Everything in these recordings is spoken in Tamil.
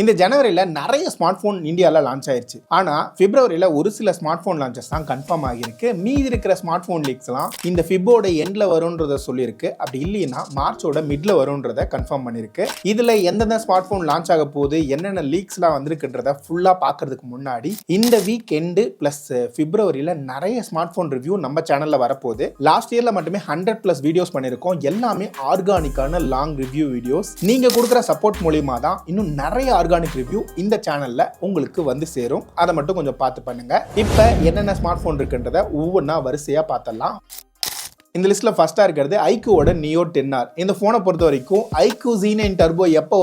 இந்த ஜனவரியில் நிறைய ஸ்மார்ட் ஃபோன் இந்தியாவில் லான்ச் ஆயிடுச்சு. ஆனால் பிப்ரவரியில் ஒரு சில ஸ்மார்ட் ஃபோன் லான்ச்சஸ் தான் கன்ஃபார்ம் ஆகியிருக்கு. மீதி இருக்கிற ஸ்மார்ட் ஃபோன் லீக்ஸ்லாம் இந்த ஃபிப்போட எண்டில் வரும்ன்றத சொல்லியிருக்கு. அப்படி இல்லைன்னா மார்ச்சோட மிட்ல வரும்ன்றத கன்ஃபார்ம் பண்ணியிருக்கு. இதில் எந்தெந்த ஸ்மார்ட் ஃபோன் லான்ச் ஆக போகுது, என்னென்ன லீக்ஸ்லாம் வந்திருக்குன்றத ஃபுல்லாக பார்க்கறதுக்கு முன்னாடி இந்த வீக் எண்டு ப்ளஸ் பிப்ரவரியில் நிறைய ஸ்மார்ட் ஃபோன் ரிவ்யூ நம்ம சேனலில் வரப்போகுது. லாஸ்ட் இயரில் மட்டுமே 100+ வீடியோஸ் பண்ணியிருக்கோம். எல்லாமே ஆர்கானிக்கான லாங் ரிவ்யூ வீடியோஸ். நீங்கள் கொடுக்குற சப்போர்ட் மூலியமாக தான் இன்னும் நிறைய ஆர்கானிக் ரிவ்யூ இந்த சேனல்ல உங்களுக்கு வந்து சேரும். அதை மட்டும் கொஞ்சம் பார்த்து பண்ணுங்க. இப்போ என்னென்ன ஸ்மார்ட் ஃபோன் இருக்குன்றத ஒவ்வொன்றா வரிசையா பார்த்தலாம். இந்த லிஸ்ட்ல ஃபர்ஸ்டா இருக்கிறது ஐக்யூவோட நியோ 10R. இந்த போனை பொறுத்த வரைக்கும் ஐக்யூ Z9 டர்போ எப்போ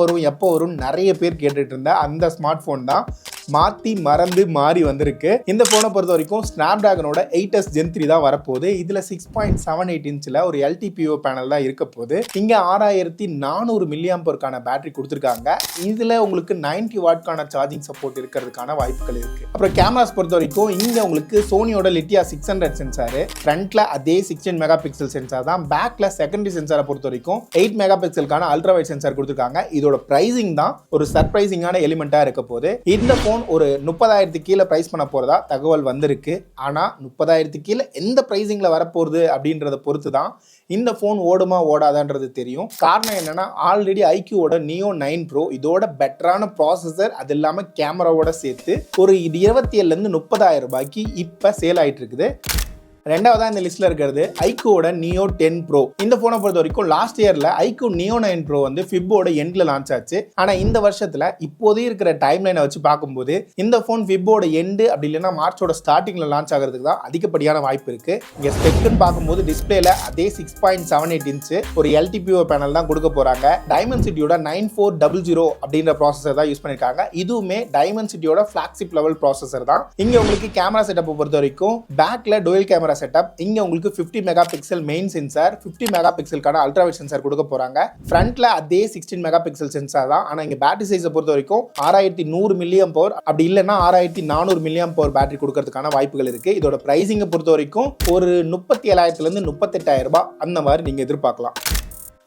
வரும் நிறைய பேர் கேட்டுட்டு இருந்த அந்த ஸ்மார்ட் போன் தான் மறந்து மாறி வந்திருக்கு. இந்த போனை பொறுத்த வரைக்கும் ஸ்னாப்டிராகனோட 8S Gen 3 தான் வரப்போகுது. இதுல 6.78 இன்ச்சில் ஒரு LTPO பேனல் தான் இருக்க போகுது. இங்க 6400 mAh பேட்டரி கொடுத்துருக்காங்க. இதுல உங்களுக்கு 90 வாட்கான சார்ஜிங் சப்போர்ட் இருக்கிறதுக்கான வாய்ப்புகள் இருக்கு. அப்புறம் கேமராஸ் பொறுத்த வரைக்கும் இங்க உங்களுக்கு சோனியோட லிட்டியா 600 சென்சார், ஃப்ரண்ட்ல அதே 16 மெகா பிக்சல் சென்சார் தான். பேக்ல செகண்டரி சென்சாரை பொறுத்த வரைக்கும் 8 மெகா பிக்சலுக்கான அல்ட்ரா வைட் சென்சார் கொடுத்துருக்காங்க. இதோட பிரைசிங் தான் ஒரு சர்ப்ரைசிங்கான எலிமெண்டா இருக்க போகுது. இந்த போன் ஒரு 30,000 கீழே பிரைஸ் பண்ண போறதா தகவல் வந்திருக்கு. ஆனா 30,000 கீழே எந்த பிரைசிங்ல வரப்போகுது அப்படின்றத பொறுத்து தான் இந்த போன் ஓடுமா ஓடாதான்றது தெரியும். காரணம் என்னன்னா ஆல்ரெடி ஐக்யூவோட நியோ 9 ப்ரோ இதோட பெட்டரான ப்ராசஸர், அது இல்லாம கேமராவோட சேர்த்து ஒரு 27,000 30,000 ரூபாய்க்கு இப்ப சேல் ஆயிட்டு இருக்குது. ரெண்டாவதா இந்த லிஸ்ட்ல இருக்கிறது ஐக்யூவோட நியோ 10 ப்ரோ. இந்த போனை பொறுத்த வரைக்கும் லாஸ்ட் இயர்ல ஐக்யூ நியோ 9 ப்ரோ வந்து ஃபிப்போட எண்ட்ல லான்ச் ஆச்சு. ஆனா இந்த வருஷத்துல இப்போதே இருக்கிற டைம் லைனை வச்சு பார்க்கும்போது இந்த போன் ஃபிப்போட எண்டு அப்படி இல்லைன்னா மார்ச்சோட ஸ்டார்டிங்ல லான்ச் ஆகிறதுக்கு தான் அதிகப்படியான வாய்ப்பு இருக்கு. இங்க ஸ்பெக்னு பார்க்கும்போது டிஸ்பிளேல அதே 6.78 இன்ச் ஒரு LTPO பேனல் தான் கொடுக்க போறாங்க. டைமென்சிட்டியோட 9400 அப்படின்ற ப்ராசஸர் தான் யூஸ் பண்ணிருக்காங்க. இதுவுமே டைமென்சிட்டியோட ஃபிளாக்ஷிப் லெவல் ப்ராசஸர் தான். இங்க உங்களுக்கு கேமரா செட்டப் பொறுத்த வரைக்கும் பேக்ல டுவல் கேமரா செட்டப். இங்க உங்களுக்கு 50 megapixel main sensor, 50 mega பிக்சலுக்கான அல்ட்ரா வைட் சென்சார் கொடுக்க போறாங்க. ஃப்ரண்ட்ல அதே 16 மெகா பிக்சல் சென்சார் தான். ஆனா இங்க பேட்டரி சைஸை பொறுத்த வரைக்கும் 6100 mAh அப்படி இல்லைன்னா 6400 mAh பேட்டரி கொடுக்கறதுக்கான வாய்ப்புகள் இருக்கு. இதோட பிரைசிங்கை பொறுத்த வரைக்கும் ஒரு 37,000 38,000 ரூபாய் அந்த மாதிரி நீங்க எதிர்பார்க்கலாம்.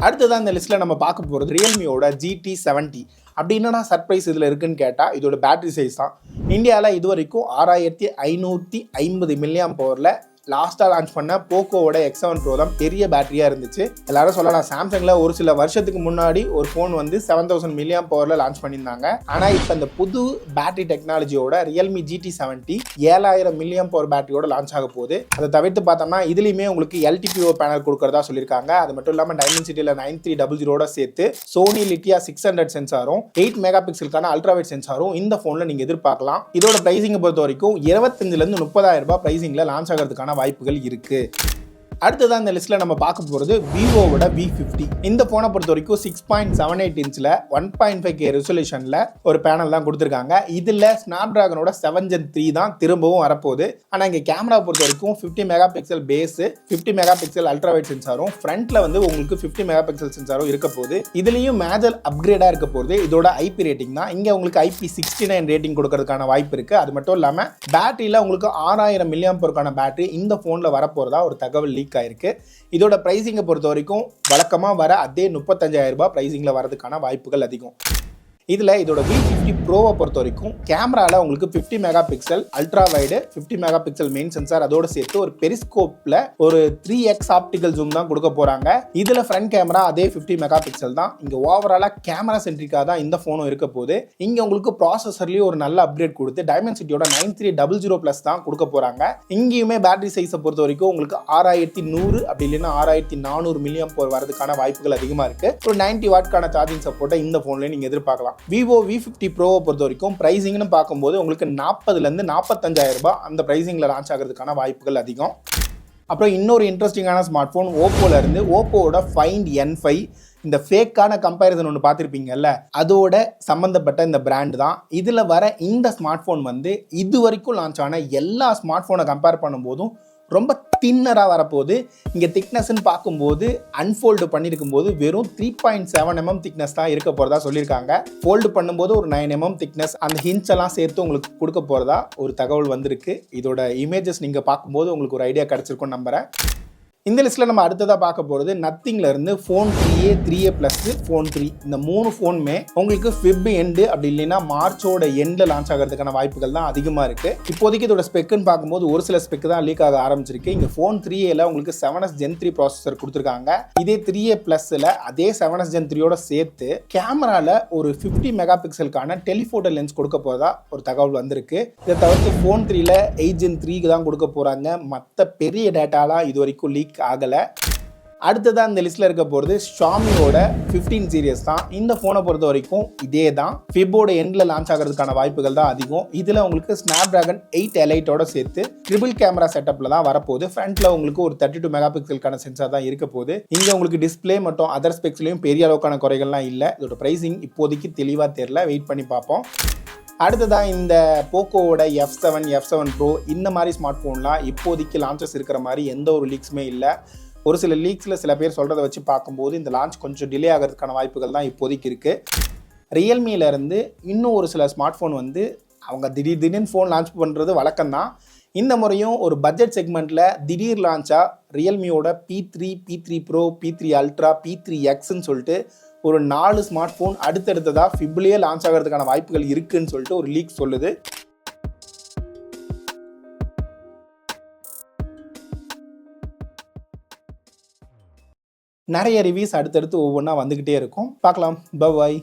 அடுத்ததான் இந்த லிஸ்ட்ல நம்ம பார்க்க போறது ரியல்மியோட GT70. அப்படி என்னன்னா சர்ப்ரைஸ் இதில் இருக்குன்னு கேட்டால் இதோட பேட்டரி சைஸ் தான். இந்தியாவில் இது வரைக்கும் 6550 mAh லாஸ்ட்டாக லான்ச் பண்ண போக்கோவோட X7 ப்ரோ தான் பெரிய பேட்டரியாக இருந்துச்சு. எல்லாரும் சொல்லலாம் சாம்சங்கில் ஒரு சில வருஷத்துக்கு முன்னாடி ஒரு ஃபோன் வந்து 7000 mAh லான்ச் பண்ணியிருந்தாங்க. ஆனால் இப்போ இந்த புது பேட்டரி டெக்னாலஜியோட ரியல்மி GT70 7000 mAh பேட்டரியோட லான்ச் ஆக போகுது. அதை தவிர்த்து பார்த்தோம்னா இதுலேயுமே உங்களுக்கு LTPO பேனல் கொடுக்கறதா சொல்லியிருக்காங்க. அது மட்டும் இல்லாமல் டைமென்சிட்டியில் 9300 சேர்த்து சோனி லிட்டியா 600 சென்சாரும் 8 மெகா பிக்சலுக்கான அல்ட்ரா வைட் சென்சாரும் இந்த ஃபோனில் நீங்கள் எதிர்பார்க்கலாம். இதோட பிரைசிங்கை பொறுத்த வரைக்கும் 25,000 30,000 ரூபாய் பிரைசிங்கில் லான்ச் ஆகிறதுக்கான வாய்ப்புகள் இருக்கு. அடுத்ததான் இந்த லிஸ்ட்ல நம்ம பார்க்க போறது விவோவோட V50. இந்த போனை பொறுத்த வரைக்கும் 6.78 இன்ச்ல 1.5K ரெசல்யூஷன்ல ஒரு பேனல் தான் கொடுத்துருக்காங்க. இதுல ஸ்னாப்டிராகனோட 7 Gen 3 தான் திரும்பவும் வரப்போகுது. ஆனா இங்க கேமரா பொறுத்த வரைக்கும் 50 megapixel base, 50 megapixel ultra wide சென்சாரும், ஃப்ரண்ட்ல வந்து உங்களுக்கு 50 மெகா பிக்சல் சென்சாரும் இருக்க போகுது. இதுலயும் மேஜர் அப்கிரேடா இருக்க போகுது. இதோட IP ரேட்டிங் தான். இங்க உங்களுக்கு IP69 ரேட்டிங் கொடுக்கறதுக்கான வாய்ப்பு இருக்கு. அது மட்டும் இல்லாம பேட்டரியில உங்களுக்கு 6000 mAh பேட்டரி இந்த போன்ல வரப்போறதா ஒரு தகவல் லீக் ஆயிருக்கு. இதோட பிரைசிங்கை பொறுத்த வரைக்கும் வழக்கமா வர அதே 35,000 ரூபாய் பிரைசிங்ல வரதுக்கான வாய்ப்புகள் அதிகம். இதுல இதோட V50 ப்ரோவை பொறுத்த வரைக்கும் கேமரால உங்களுக்கு 50 megapixel ultra wide, 50 megapixel main sensor, அதோட சேர்த்து ஒரு பெரிஸ்கோப்ல ஒரு 3x ஆப்டிகல் ஜூம் தான் கொடுக்க போறாங்க. இதுல ஃப்ரண்ட் கேமரா அதே 50 மெகா பிக்சல் தான். இங்க ஓவராலா கேமரா சென்ட்ரிக்கா தான் இந்த போனும் இருக்க போகுது. இங்க உங்களுக்கு ப்ராசஸர்லயும் ஒரு நல்ல அப்கிரேட் கொடுத்து டைமென்சிட்டியோட 9300+ தான் கொடுக்க போறாங்க. இங்கேயுமே பேட்டரி சைஸை பொறுத்த வரைக்கும் உங்களுக்கு 6100 அப்படி இல்லைன்னா 6400 mAh வரதுக்கான வாய்ப்புகள் அதிகமா இருக்கு. ஒரு 90 வாட்கான சார்ஜிங் சப்போர்ட்டை இந்த போன்ல நீங்க எதிர்பார்க்கலாம். விவோ V50 ப்ரோவை பொறுத்த வரைக்கும் பிரைசிங்னு பார்க்கும்போது உங்களுக்கு 40,000 45,000 ரூபாய் அந்த பிரைசிங்ல லான்ச் ஆகிறதுக்கான வாய்ப்புகள் அதிகம். அப்புறம் இன்னொரு இன்ட்ரெஸ்டிங்கான ஸ்மார்ட் போன் ஓப்போல இருந்து ஓப்போவோட Find N5. இந்த ஃபேக்கான கம்பேரிசன் ஒன்று பார்த்துருப்பீங்கல்ல, அதோட சம்பந்தப்பட்ட இந்த பிராண்ட் தான். இதில் வர இந்த ஸ்மார்ட் ஃபோன் வந்து இது வரைக்கும் லான்ச் ஆன எல்லா ஸ்மார்ட் ஃபோனை கம்பேர் பண்ணும்போதும் ரொம்ப தின்னராக வரப்போகுது. இங்கே திக்னஸ்ன்னு பார்க்கும்போது அன்ஃபோல்டு பண்ணியிருக்கும் போது வெறும் 3.7 mm திக்னஸ் தான் இருக்க போகிறதா சொல்லியிருக்காங்க. ஃபோல்டு பண்ணும்போது ஒரு 9 mm திக்னஸ் அந்த ஹின்ச் எல்லாம் சேர்த்து உங்களுக்கு கொடுக்க போகிறதா ஒரு தகவல் வந்திருக்கு. இதோட இமேஜஸ் நீங்கள் பார்க்கும்போது உங்களுக்கு ஒரு ஐடியா கிடச்சிருக்கும்னு நம்புகிறேன். இந்த லிஸ்ட்டில் நம்ம அடுத்ததாக பார்க்க போகிறது நத்திங்ல இருந்து phone 3A 3A plus phone 3. இந்த 3 ஃபோனுமே உங்களுக்கு ஃபிப் எண்டு அப்படி இல்லைன்னா மார்ச்சோட எண்டில் லான்ச் ஆகிறதுக்கான வாய்ப்புகள் தான் அதிகமாக இருக்குது. இப்போதைக்கு இதோட ஸ்பெக்குன்னு பார்க்கும்போது ஒரு சில ஸ்பெக் தான் லீக் ஆக ஆரம்பிச்சிருக்கு. இங்கே ஃபோன் 3Aல உங்களுக்கு 7S Gen 3 ப்ராசஸர் கொடுத்துருக்காங்க. இதே 3A ப்ளஸில் அதே 7S Gen 3யோட சேர்த்து கேமராவில் ஒரு 50 மெகா பிக்சலுக்கான டெலிஃபோட்டோ லென்ஸ் கொடுக்க போதா ஒரு தகவல் வந்திருக்கு. இதை தவிர்த்து ஃபோன் 3ல 8 Gen 3க்கு தான் கொடுக்க போகிறாங்க. மற்ற பெரிய டேட்டாலாம் இது வரைக்கும் லீக் ஆகலை. அடுத்ததான் இந்த லிஸ்ட்டில் இருக்க போகிறது ஷாமியோட 15 சீரியஸ் தான். இந்த ஃபோனை பொறுத்த வரைக்கும் இதே தான் ஃபிப்போட எண்டில் லான்ச் ஆகிறதுக்கான வாய்ப்புகள் தான் அதிகம். இதில் உங்களுக்கு ஸ்னாப்டிராகன் 8 எலைட்டோட சேர்த்து ட்ரிபிள் கேமரா செட்டப்பில் தான் வரப்போகுது. ஃப்ரண்ட்டில் உங்களுக்கு ஒரு 32 மெகா பிக்சலுக்கான சென்சார் தான் இருக்க போகுது. இங்கே உங்களுக்கு டிஸ்பிளே மற்றும் அதர் ஸ்பெக்ஸ்லையும் பெரிய அளவுக்கான குறைகள்லாம் இல்லை. இதோட ப்ரைஸிங் இப்போதைக்கு தெளிவாக தெரியல, வெயிட் பண்ணி பார்ப்போம். அடுத்ததான் இந்த போக்கோவோட F7 Pro இந்த மாதிரி ஸ்மார்ட் ஃபோன்லாம் இப்போதைக்கு லான்ச்சஸ் இருக்கிற மாதிரி எந்த ஒரு லீக்ஸுமே இல்லை. ஒரு சில லீக்ஸில் சில பேர் சொல்கிறத வச்சு பார்க்கும்போது இந்த லான்ச் கொஞ்சம் டிலே ஆகிறதுக்கான வாய்ப்புகள் தான் இப்போதைக்கு இருக்குது. ரியல்மியிலேருந்து இன்னும் ஒரு சில ஸ்மார்ட் ஃபோன் வந்து அவங்க திடீர்னு ஃபோன் லான்ச் பண்ணுறது வழக்கம்தான். இந்த முறையும் ஒரு பட்ஜெட் செக்மெண்ட்டில் திடீர் லான்ச்சாக ரியல்மியோட P3, P3 Pro, P3 Ultra, P3Xன்னு சொல்லிட்டு ஒரு 4 ஸ்மார்ட் ஃபோன் அடுத்தடுத்ததாக ஃபிப்லேயே லான்ச் ஆகிறதுக்கான வாய்ப்புகள் இருக்குதுன்னு சொல்லிட்டு ஒரு லீக் சொல்லுது. நிறைய ரிவ்யூஸ் அடுத்தடுத்து ஒவ்வொன்றா வந்துக்கிட்டே இருக்கும். பார்க்கலாம். பை.